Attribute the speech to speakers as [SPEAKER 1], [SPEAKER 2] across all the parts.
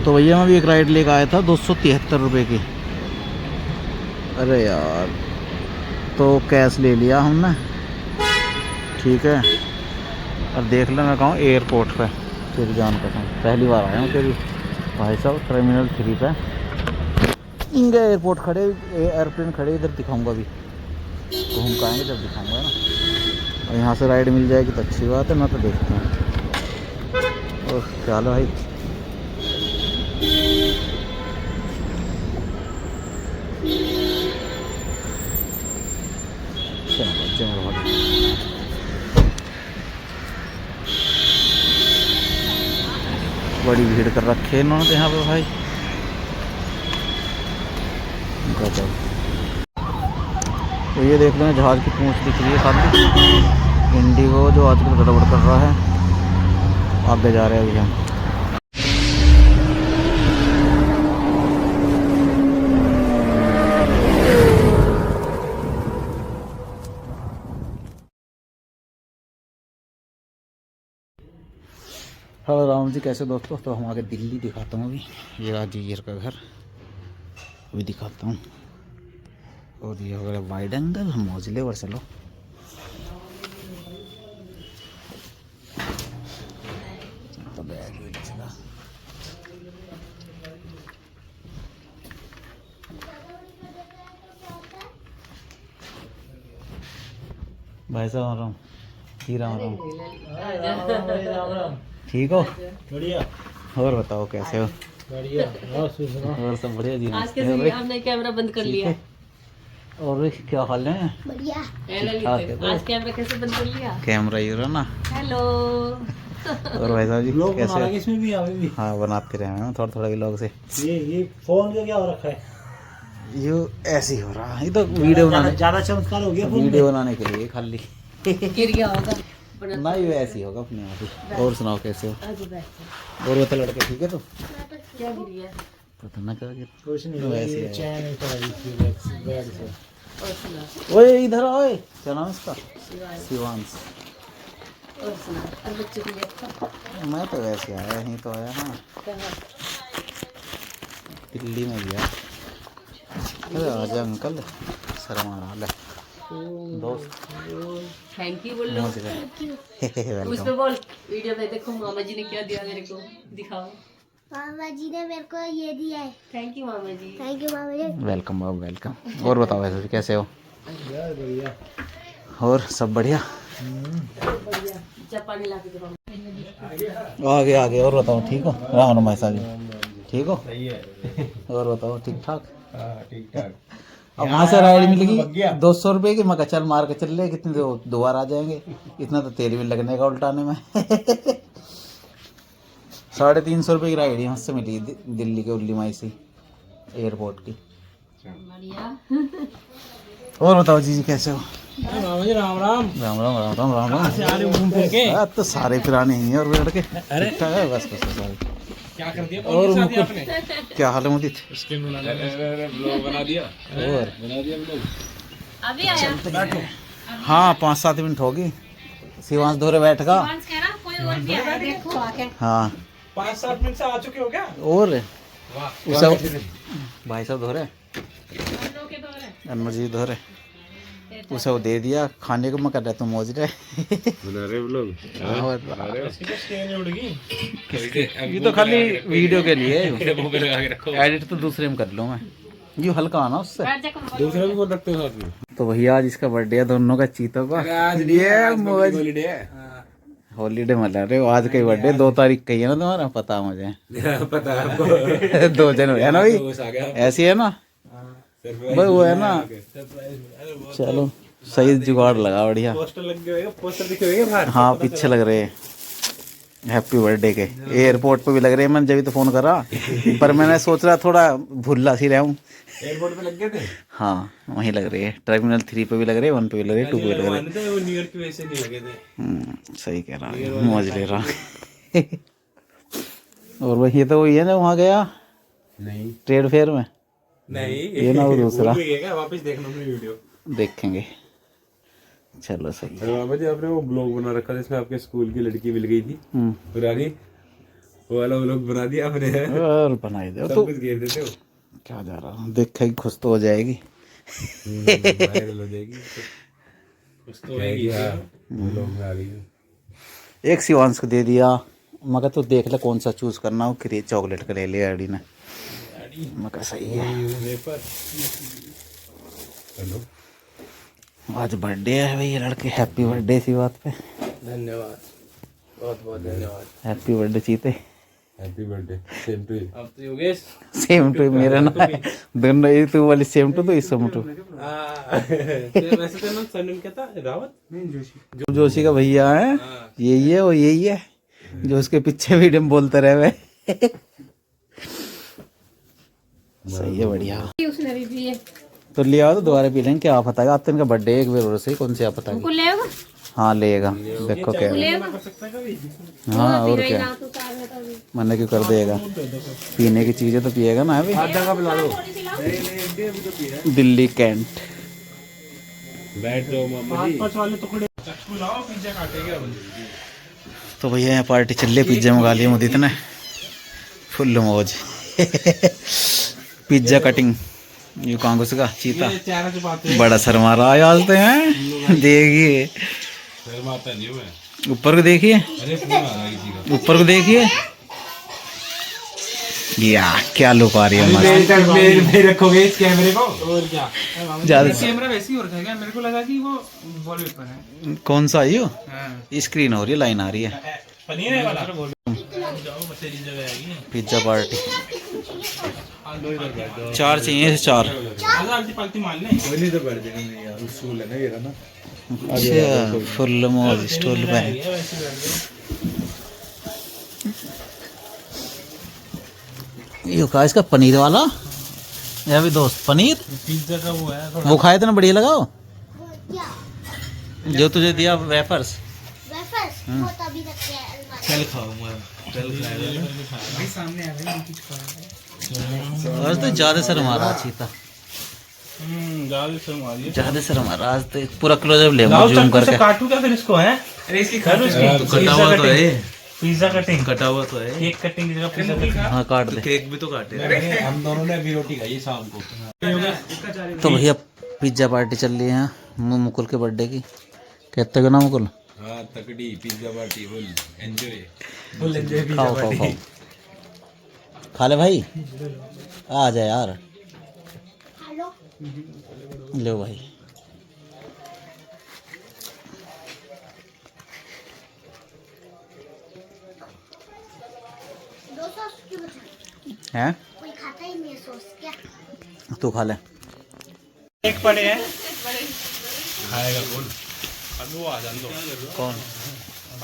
[SPEAKER 1] तो भैया मैं भी एक राइड लेकर आया था 273 रुपये की। अरे यार, तो कैश ले लिया हमने, ठीक है। और देख लो मैं कहूँ एयरपोर्ट पे, तेरी जान कसम पहली बार आया हूँ तेरी भाई साहब टर्मिनल 3 पे। इंडिया एयरपोर्ट खड़े, एयरप्लेन खड़े, इधर दिखाऊंगा अभी, घूम के आएंगे जब दिखाऊंगा ना। और यहाँ से राइड मिल जाएगी तो अच्छी बात है, मैं तो देखता हूँ। और चलो भाई, बड़ी भीड़ कर रखी है इन्होंने यहाँ पे भाई, गजब। तो ये देख लो जहाज़ की पूंछ दिख रही है खाली, इंडिगो जो आजकल गड़बड़ कर रहा है। आगे जा रहे हैं अभी हम। हेलो राम जी, कैसे दोस्तों। तो हम आगे दिल्ली दिखाता हूँ अभी, ये राजीर का घर अभी दिखाता हूँ। और ये हो गया वाइड एंगल, हम मौजले और चलो। तो बैग भी चला। भाई साहब राम जी, राम राम। ठीक हो? बढ़िया। और बताओ कैसे हो? बढ़िया। और सब बढ़िया जी।
[SPEAKER 2] आज कैसे आपने कैमरा बंद कर लिया?
[SPEAKER 1] और क्या हाल है?
[SPEAKER 2] बढ़िया। आज कैमरा कैसे बंद कर लिया?
[SPEAKER 1] कैमरा ये रहा ना।
[SPEAKER 2] हेलो।
[SPEAKER 1] और भाई साहब जी कैसे? इसमें भी भी हाँ, बनाते रहे हैं थोड़ा थोड़ा व्लॉग से। ये फोन का क्या हो रखा है? ये ऐसे ही हो रहा है, ये तो वीडियो बनाने, ज्यादा चमत्कार हो गया वीडियो बनाने के लिए खाली।
[SPEAKER 2] गिर गया होगा
[SPEAKER 1] ना, ये ऐसे ही होगा अपने आप ही। और सुनाओ कैसे हो? और बता लड़के ठीक है? तो
[SPEAKER 2] क्या गिर गया?
[SPEAKER 1] पता ना क्या गिर।
[SPEAKER 3] कुछ नहीं,
[SPEAKER 1] वैसे
[SPEAKER 3] चैन बेड से।
[SPEAKER 2] और सुना।
[SPEAKER 1] ओए इधर आओ। क्या नाम है इसका? शिवांश।
[SPEAKER 2] और सुना। और बच्चे को देखा?
[SPEAKER 1] मैं तो वैसे आया, यहीं तो आया। हाँ,
[SPEAKER 2] कहाँ?
[SPEAKER 1] दिल्ली में गया। अरे आजा अंकल, शर्मा रहा है दोस्त।
[SPEAKER 2] थैंक यू बोल लो। उस पे बोल, वीडियो पे देखो मामा जी ने क्या दिया मेरे को, दिखाओ।
[SPEAKER 4] मामा जी ने मेरे को ये दिया है।
[SPEAKER 2] थैंक यू मामा जी।
[SPEAKER 4] थैंक यू मामा जी।
[SPEAKER 1] वेलकम बाबू, वेलकम। और बताओ ऐसे कैसे हो?
[SPEAKER 3] बढ़िया।
[SPEAKER 1] और सब बढ़िया?
[SPEAKER 2] बढ़िया। जब पानी ला के दो।
[SPEAKER 1] आगे आगे। और बताओ ठीक हो? राम राम भाई साहब, ठीक हो? और बताओ ठीक ठाक?
[SPEAKER 3] ठीक ठाक।
[SPEAKER 1] अब वहाँ से राइड मिलेगी 200 रुपये की। मैं कहा चल मार के चल ले, कितने दोबारा आ जाएंगे, इतना तो तेल भी लगने का उल्टाने में। 350 रुपये की राइड यहाँ से मिली दिल्ली के उल्ली माई से एयरपोर्ट की।
[SPEAKER 2] बढ़िया।
[SPEAKER 1] और बताओ जी कैसे हो?
[SPEAKER 3] मामा जी राम राम।
[SPEAKER 1] राम राम राम राम राम राम।
[SPEAKER 3] से आ रहे घूम फिर के?
[SPEAKER 1] तो सारे पुराने ही हैं और लड़के ठीक ठाक है, बस बस सारे।
[SPEAKER 3] क्या कर दिया?
[SPEAKER 1] और आपने क्या हाल है मुदित?
[SPEAKER 3] ब्लॉग बना दिया।
[SPEAKER 1] और
[SPEAKER 3] बना दिया ब्लॉग।
[SPEAKER 2] अभी आया।
[SPEAKER 1] हाँ 5-7 मिनट होगी। शिवांश धोरे बैठगा।
[SPEAKER 2] कह रहा कोई और भी आया, देखो आके।
[SPEAKER 1] हाँ
[SPEAKER 3] 5-7 मिनट से आ चुके हो क्या?
[SPEAKER 1] और
[SPEAKER 3] वाह।
[SPEAKER 1] उसे भाई साहब धोरे, अनवर जी धोरे, उसे वो दे दिया खाने को। मैं कर रहा तुम मौज रहे
[SPEAKER 3] बना रहे ब्लॉग।
[SPEAKER 1] ये तो खाली वीडियो के लिए, एडिट तो दूसरे में कर लूँ मैं, ये हल्का आना उससे।
[SPEAKER 3] दूसरा भी फोन रखते हो साथ में?
[SPEAKER 1] तो भैया आज इसका बर्थडे है दोनों का, चीतों का। ये मौज
[SPEAKER 3] हॉलीडे है।
[SPEAKER 1] हॉलीडे मना रहे हो। आज का बर्थडे 2 तारीख का ही है ना तुम्हारा? पता है मुझे।
[SPEAKER 3] पता है आपको।
[SPEAKER 1] 2 जनवरी है ना भाई? ऐसी है ना भाई, वो है ना। चलो सही जुगाड़ लगा, बढ़िया।
[SPEAKER 3] पोस्टर लग गए, पोस्टर दिखे हुए बाहर।
[SPEAKER 1] हाँ पीछे लग रहे हैं हैप्पी बर्थडे के, एयरपोर्ट पे भी लग रहे हैं। मैंने जब तो फोन करा, पर मैंने सोच रहा थोड़ा भुल्ला सी रहूं।
[SPEAKER 3] एयरपोर्ट पे लग गए थे?
[SPEAKER 1] हाँ वहीं लग रही है, टर्मिनल 3 पे भी लग रहे हैं, 1 पे भी लग रहे हैं, 2 पे भी लग रहे हैं।
[SPEAKER 3] वो न्यू ईयर की वजह से नहीं लगे थे।
[SPEAKER 1] सही कह रहा है, मौज ले रहा। और वही तो वही है ना, वहाँ गया
[SPEAKER 3] नहीं
[SPEAKER 1] ट्रेड फेयर में।
[SPEAKER 3] नहीं
[SPEAKER 1] ये ना वो दूसरा
[SPEAKER 3] वापस देखना अपनी वीडियो
[SPEAKER 1] देखेंगे। चलो सही।
[SPEAKER 3] बाबा जी आपने वो ब्लॉग बना रखा था, इसमें आपके स्कूल की लड़की मिल गई थी।
[SPEAKER 1] हम्म।
[SPEAKER 3] पुरानी वो वाला वो लोग बना दिया आपने
[SPEAKER 1] और बनाई दे
[SPEAKER 3] सब
[SPEAKER 1] तो
[SPEAKER 3] कुछ घेर देते हो
[SPEAKER 1] क्या जा रहा हूँ देखेगी खुश तो हो जाएगी।
[SPEAKER 3] वायरल हो जाएगी कुछ तो होएगी हाँ लोग बना रही है
[SPEAKER 1] एक शिवांश को दे दिया। मगर तू देख ले कौन सा चूज करना हो। क्री चॉकलेट का ले लिया एडी ने। मगर सही है।
[SPEAKER 3] हेलो
[SPEAKER 1] आज बर्थडे है भाई ये लड़के। हैप्पी बर्थडे इसी बात पे।
[SPEAKER 3] धन्यवाद बहुत बहुत धन्यवाद
[SPEAKER 1] हैप्पी बर्थडे चीते।
[SPEAKER 3] Happy birthday same to you अब तो योगेश
[SPEAKER 1] सेम टू मेरा ना दोनों ये तू वाली सेम टू तो इस सेम टू।
[SPEAKER 3] वैसे तो नाम सरनेम क्या था रावत जोशी
[SPEAKER 1] जोशी का भैया है यही है वो यही है जो उसके पीछे वीडियो में बोलते रहे हुए। सही है बढ़िया।
[SPEAKER 2] उसने भी पिए
[SPEAKER 1] तो लिया तो दोबारा पी लेंगे। क्या पता आप तो इनका बर्थडे एक बार और से कौन से आप पता
[SPEAKER 2] को लेगा
[SPEAKER 1] हाँ लेगा देखो क्या हाँ और क्या मना क्यों कर देगा। पीने की चीजें तो पिएगा ना अभी। दिल्ली कैंट
[SPEAKER 3] बैठ जाओ मामा जी
[SPEAKER 1] तो भैया यहाँ पार्टी चल रही। पिज्जा मंगा लिया मुझे इतने फुल मौज। पिज्जा कटिंग ये कांगूस का चीता बड़ा शर्मा रहा है आज तो हैं। देखिए ऊपर को देखिए ऊपर को देखिए या क्या लुक आ रही है मस्त।
[SPEAKER 3] में रखोगे इस कैमरे को और क्या
[SPEAKER 1] ज्यादा
[SPEAKER 3] कैमरा वैसे ही हो रखा है मेरे को लगा कि वो वॉलपेपर है
[SPEAKER 1] कौन सा आई हो
[SPEAKER 3] हां
[SPEAKER 1] स्क्रीन हो रही है लाइन आ रही है।
[SPEAKER 3] पनीर है वाला
[SPEAKER 1] पिज्जा पार्टी 4 चाहिए 4। अच्छा फुल मौज स्टॉल पे ये का इसका पनीर वाला या भी दोस्त पनीर
[SPEAKER 3] पिज्जा का वो है
[SPEAKER 1] वो खाए थे ना बढ़िया लगाओ
[SPEAKER 4] क्या
[SPEAKER 1] जो तुझे दिया वेफर्स।
[SPEAKER 4] वेफर्स वो तभी रखे हैं अलमारी
[SPEAKER 3] चल खाऊंगा चल खाएगा सामने आ गई कुछ खा
[SPEAKER 1] आज तो ज्यादा सर हमारा चीता
[SPEAKER 3] ज्यादा से मारिए
[SPEAKER 1] ज्यादा सर हमारा आज तो पूरा क्लोजअप ले जूम करके
[SPEAKER 3] काटू क्या फिर इसको है अरे इसकी खा
[SPEAKER 1] कटा हुआ तो है
[SPEAKER 3] पिज्जा कटिंग कटा हुआ तो है केक कटिंग की जगह पिज्जा कटिंग
[SPEAKER 1] हाँ काट दे
[SPEAKER 3] केक भी तो काटे अरे हम दोनों ने अभी रोटी खाई शाम को
[SPEAKER 1] तो भैया पिज्जा पार्टी चल रही है मुकुल के बर्थडे की। कहते हो ना मुकुल
[SPEAKER 3] हाँ तकड़ी पिज्जा पार्टी फुल एंजॉय
[SPEAKER 1] खाओ खाओ खाओ खा ले भाई आ जा यार
[SPEAKER 4] हेलो
[SPEAKER 1] लो भाई।
[SPEAKER 4] दो सॉस क्यों बचा
[SPEAKER 1] हैं
[SPEAKER 4] कोई खाता ही नहीं है सॉस क्या
[SPEAKER 1] तू खा ले।
[SPEAKER 3] एक पड़े हैं खाएगा कौन अभी वो आ जान दो
[SPEAKER 1] कौन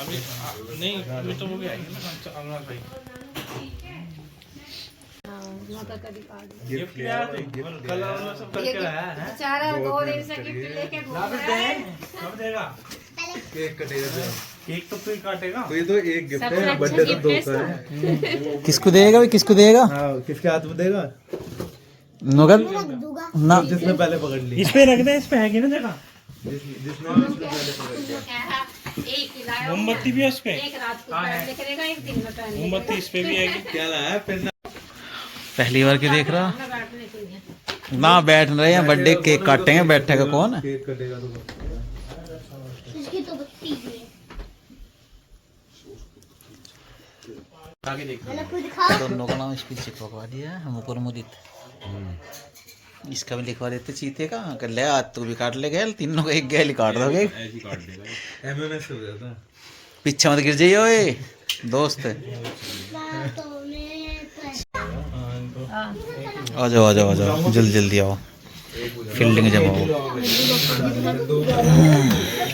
[SPEAKER 3] अभी नहीं अभी तो वो भी आएंगे ना अमरा भाई गिफ्ट लिया थे कल वाला सब करके लाया है
[SPEAKER 2] बेचारा 2 दिन से गिफ्ट लेके घूम रहा है।
[SPEAKER 3] कब देगा केक कटेगा केक तो तू काटेगा
[SPEAKER 5] तो ये तो एक गिफ्ट
[SPEAKER 2] सबसे
[SPEAKER 5] है
[SPEAKER 2] अच्छा
[SPEAKER 5] बर्थडे तो
[SPEAKER 2] गिफ्ट
[SPEAKER 5] दो
[SPEAKER 2] है
[SPEAKER 5] का है।
[SPEAKER 1] किसको देगा भाई किसको देगा
[SPEAKER 5] हाँ किसके हाथ में देगा
[SPEAKER 1] नगद
[SPEAKER 4] रख दूंगा
[SPEAKER 1] ना
[SPEAKER 5] जिसने पहले पकड़ ली
[SPEAKER 3] इस पे रख दे इस पे है कि ना जगह मोमबत्ती भी है उस पे
[SPEAKER 2] एक रात को पहन के रहेगा एक दिन में पहन
[SPEAKER 3] मोमबत्ती इस पे भी आएगी
[SPEAKER 5] क्या लाया फिर
[SPEAKER 1] पहली बार की देख रहा
[SPEAKER 2] के बैठने के लिए।
[SPEAKER 1] ना बैठ रहे हैं बर्थडे केक काटेंगे बैठेगा कौन है।
[SPEAKER 5] केक कटेगा तो
[SPEAKER 4] इसकी तो बत्ती भी है
[SPEAKER 3] आगे देख
[SPEAKER 4] मैंने खुद खा
[SPEAKER 1] दोनों का नाम इस पीछे लिखवा दिया है मुकुल मुदित। इसका भी लिखवा देते चीते का कर ले आज तू भी काट ले गैल तीनों का एक गैल ही काट दोगे।
[SPEAKER 3] ऐसे काट देगा
[SPEAKER 5] एमएमएस हो जाता है।
[SPEAKER 1] पीछे मत गिर जाइए ओए दोस्त।
[SPEAKER 4] तो
[SPEAKER 1] आ जाओ आ जाओ आ जाओ जल्दी जल्दी आओ फील्डिंग जमाओ।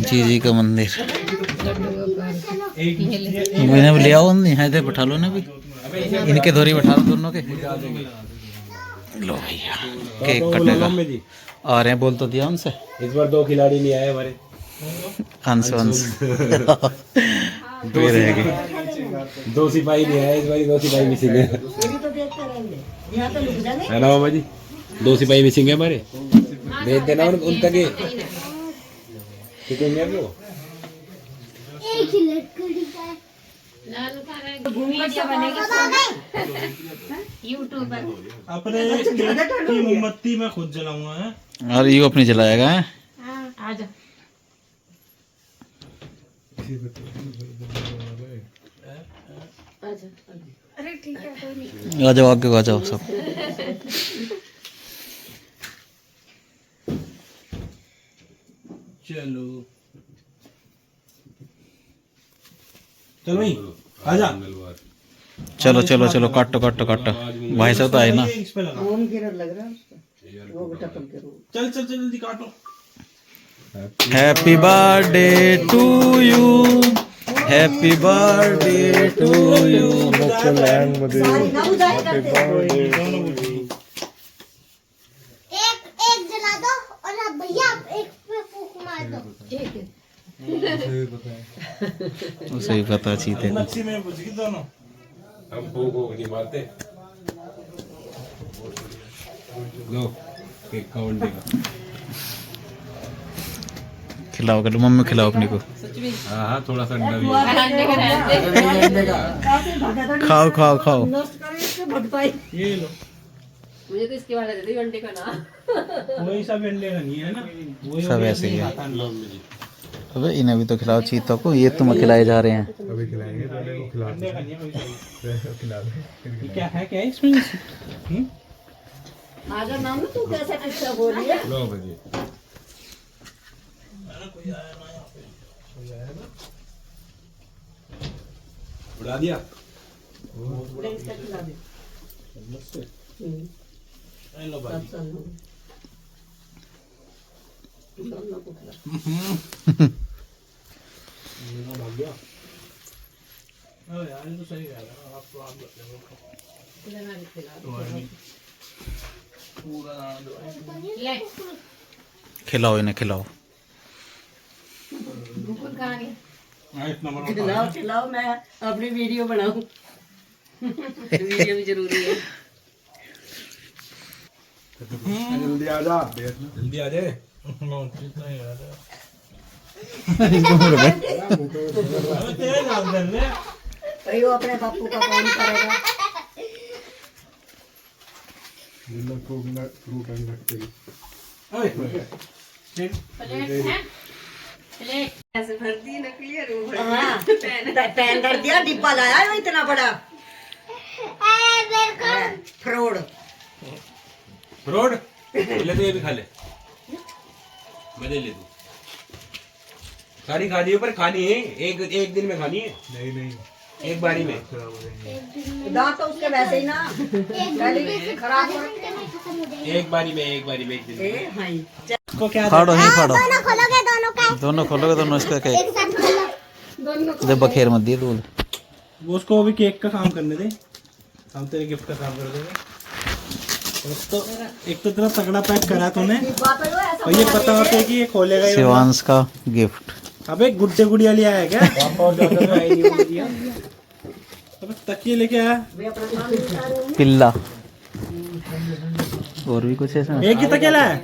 [SPEAKER 1] जी जी का मंदिर मैंने भी ले आओ है तो बैठा लो ना भी इनके धोरी बैठा दो दोनों के। लो भैया केक कटेगा आ रहे हैं बोल तो दिया उनसे।
[SPEAKER 3] इस बार 2 खिलाड़ी नहीं आए हमारे
[SPEAKER 1] अंश अंश दो रहेगी
[SPEAKER 3] 2 सिपाही नहीं आए इस बार 2 सिपाही मिसिंग है ना मामा जी 2 सिपाही मिसिंग है हमारे भेज देना उन तक ठीक है वो
[SPEAKER 4] एक ही लड़की का
[SPEAKER 2] वीडियो बनेगी यूट्यूबर।
[SPEAKER 5] अपने स्टेट की मोमबत्ती मैं खुद जलाऊंगा है।
[SPEAKER 1] और ये अपनी जलाएगा है।
[SPEAKER 2] आजा आजा। अरे ठीक है कोई नहीं।
[SPEAKER 1] आ जाओ आगे आ जाओ सब।
[SPEAKER 5] चलो चल भाई आजा।
[SPEAKER 1] चलो चलो चलो काटो काटो काटो। भाई साहब तो आए ना।
[SPEAKER 5] इस पे लगा
[SPEAKER 6] ओम किरण लग रहा है उसका वो बेटा कम करो।
[SPEAKER 5] चल चल चल जल्दी काटो।
[SPEAKER 1] Happy birthday to you, happy birthday to you.
[SPEAKER 6] सारी ना बुझाई करते
[SPEAKER 4] एक एक जला दो और अब भैया एक पे फूंक मार दो।
[SPEAKER 2] ठीक है
[SPEAKER 1] उसे ही पता चीते।
[SPEAKER 5] मच्छी में बुझ गई दोनों।
[SPEAKER 3] हम भूख नहीं मारते। लो केक का वनडे का।
[SPEAKER 1] खिलाओ कर मम्मी खिलाओ अपनी को।
[SPEAKER 3] हाँ थोड़ा सा अंडा भी
[SPEAKER 1] खाओ खाओ खाओ।
[SPEAKER 6] नष्ट करे इसके भटकाई।
[SPEAKER 5] ये लो
[SPEAKER 2] मुझे तो इसके बारे में दे दी अंडे का ना।
[SPEAKER 5] वही सब अंडे का नहीं है ना। वही
[SPEAKER 1] सब ऐसे ही है। अबे इन्हें भी तो खिलाओ चीतों को। ये तुम्हें खिलाए जा रहे हैं।
[SPEAKER 3] अभी खिलाएंगे तो को खिला
[SPEAKER 5] अंडे का नहीं है
[SPEAKER 3] खिला दे।
[SPEAKER 5] ये क्या है इसमें?
[SPEAKER 6] आजा नाम तू कैसे किस्सा बोली है।
[SPEAKER 3] लो भाई उड़ा दिया।
[SPEAKER 6] इसका खिला दे।
[SPEAKER 5] लो भाई
[SPEAKER 6] दोनों को खिला।
[SPEAKER 5] भाग गया। अरे यार ये तो सही कह रहा है। आप तो आप पूरा
[SPEAKER 2] ले
[SPEAKER 1] खिलाओ इन्हें खिलाओ।
[SPEAKER 2] मुकुल कहाँ गया?
[SPEAKER 5] इतना बड़ा
[SPEAKER 6] खिलाओ खिलाओ मैं अपनी वीडियो बनाऊं।
[SPEAKER 2] वीडियो भी जरूरी है।
[SPEAKER 3] जल्दी आ जा। जल्दी आ जाए।
[SPEAKER 5] कितना ही याद है। तेरे नाम दे ले।
[SPEAKER 6] भाई वो अपने बापू का काम करेगा।
[SPEAKER 3] Fruit and vegetable.
[SPEAKER 5] ओए
[SPEAKER 2] प्लेट है प्लेट ऐसे भरती है नकली है रूह
[SPEAKER 6] हाँ पैन कर दिया डिब्बा लाया है वो इतना बड़ा
[SPEAKER 4] मेरे को
[SPEAKER 6] फ्रॉड।
[SPEAKER 3] फ्रूट ले तो ये भी खा ले। मजे ले तू। सारी खानी है पर खानी है एक दिन में खानी है। नहीं नहीं एक बारी में।
[SPEAKER 6] दांत तो उसके वैसे ही ना
[SPEAKER 4] एक
[SPEAKER 6] खराब हो
[SPEAKER 4] खत्म हो जाएगी।
[SPEAKER 3] एक बारी में एक दिन में।
[SPEAKER 6] रहे। हाँ
[SPEAKER 5] इसको क्या
[SPEAKER 1] फाड़ो नहीं फाड़ो।
[SPEAKER 4] दोनों खोलोगे दोनों का
[SPEAKER 1] दोनों खोलोगे दोनों इसका केक।
[SPEAKER 4] एक साथ खोलो।
[SPEAKER 1] दे बखेर मत दिए दूध।
[SPEAKER 5] वो उसको भी केक का काम करने दे। हम तेरे गिफ्ट का काम कर देंगे। एक तो तेरा तगड़ा पैक करा तूने और ये पता होता है कि ये खोलेगा ही नहीं।
[SPEAKER 1] शिवांश का गिफ्ट।
[SPEAKER 5] अबे गुड्डे गुड़िया लिया है क्या? अबे तकिए लेके आया।
[SPEAKER 1] पिल्ला और भी कुछ ऐसा।
[SPEAKER 5] एक ही तकिया लाया।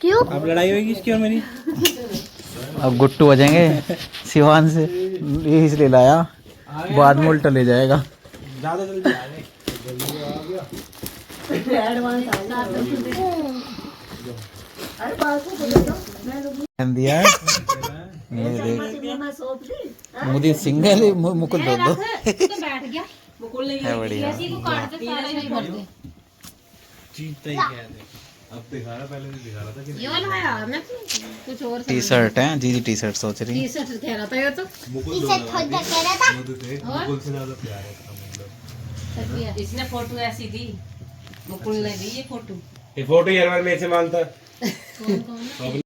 [SPEAKER 4] क्यों?
[SPEAKER 5] अब लड़ाई होगी इसकी और मेरी।
[SPEAKER 1] अब गुट्टू हो जाएंगे शिवांश से। ये इसलिए लाया बाद में उल्टा ले जाएगा।
[SPEAKER 5] ज्यादा जल्दी आ गए।
[SPEAKER 1] दिया है। ये देख मुझे सिंगल ही मुकुल दो दो
[SPEAKER 2] मुकुल नहीं
[SPEAKER 1] है बढ़िया।
[SPEAKER 5] जीतता ही क्या है। अब दिखा रहा पहले नहीं दिखा रहा था कि
[SPEAKER 2] ये वाला है मैं कुछ और
[SPEAKER 1] टी शर्ट है जी जी टी शर्ट सोच रही
[SPEAKER 2] टी शर्ट कह रहा था ये तो
[SPEAKER 4] इसे खोल कर कह रहा था।
[SPEAKER 5] मुकुल से ज्यादा प्यार है इसका मतलब।
[SPEAKER 2] इसने फोटो ऐसी दी मुकुल ने दी ये फोटो
[SPEAKER 3] ये फोटो यार मेरे से मांगता।
[SPEAKER 2] कौन कौन